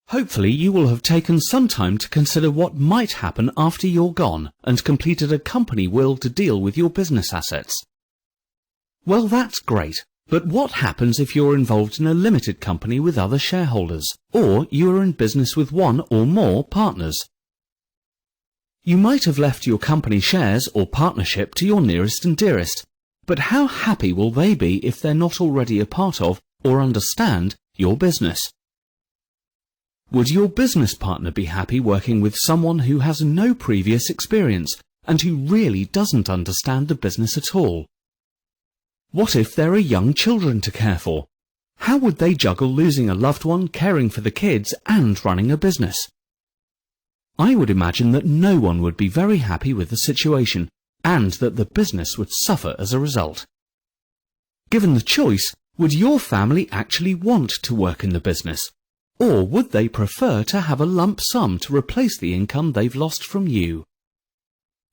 Hopefully you will have taken some time to consider what might happen after you're gone and completed a company will to deal with your business assets. Well, that's great, but what happens if you're involved in a limited company with other shareholders, or you are in business with one or more partners? You might have left your company shares or partnership to your nearest and dearest, but how happy will they be if they're not already a part of or understand your business? Would your business partner be happy working with someone who has no previous experience and who really doesn't understand the business at all? What if there are young children to care for? How would they juggle losing a loved one, caring for the kids, and running a business? I would imagine that no one would be very happy with the situation, and that the business would suffer as a result. Given the choice, would your family actually want to work in the business? Or would they prefer to have a lump sum to replace the income they've lost from you?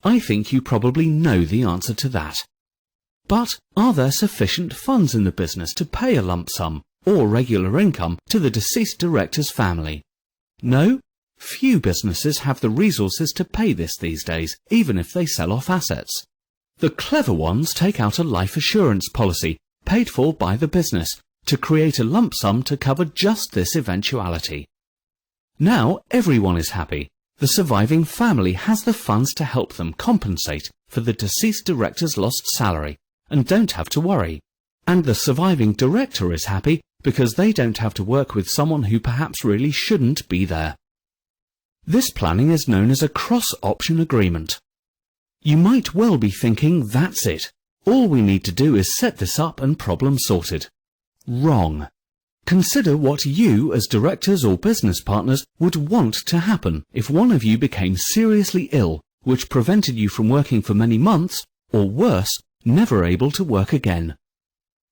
I think you probably know the answer to that. But are there sufficient funds in the business to pay a lump sum or regular income to the deceased director's family? No, few businesses have the resources to pay this these days, even if they sell off assets. The clever ones take out a life assurance policy, paid for by the business, to create a lump sum to cover just this eventuality. Now everyone is happy. The surviving family has the funds to help them compensate for the deceased director's lost salary and don't have to worry. And the surviving director is happy because they don't have to work with someone who perhaps really shouldn't be there. This planning is known as a cross-option agreement. You might well be thinking, that's it. All we need to do is set this up and problem sorted. Wrong. Consider what you, as directors or business partners, would want to happen if one of you became seriously ill, which prevented you from working for many months, or worse, never able to work again.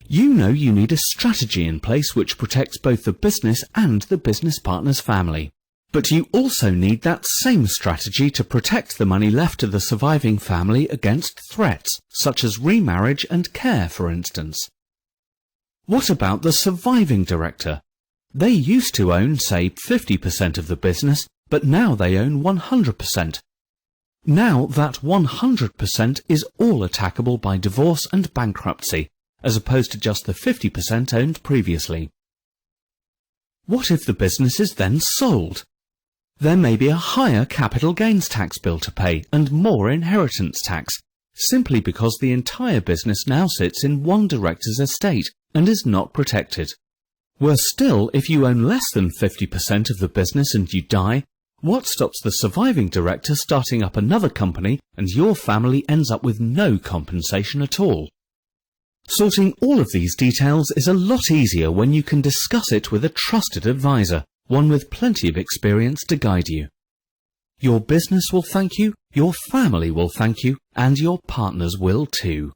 You know you need a strategy in place which protects both the business and the business partner's family. But you also need that same strategy to protect the money left to the surviving family against threats, such as remarriage and care, for instance. What about the surviving director? They used to own, say, 50% of the business, but now they own 100%. Now that 100% is all attackable by divorce and bankruptcy, as opposed to just the 50% owned previously. What if the business is then sold? There may be a higher capital gains tax bill to pay and more inheritance tax, simply because the entire business now sits in one director's estate and is not protected. Worse still, if you own less than 50% of the business and you die, what stops the surviving director starting up another company and your family ends up with no compensation at all? Sorting all of these details is a lot easier when you can discuss it with a trusted advisor, one with plenty of experience to guide you. Your business will thank you, your family will thank you, and your partners will too.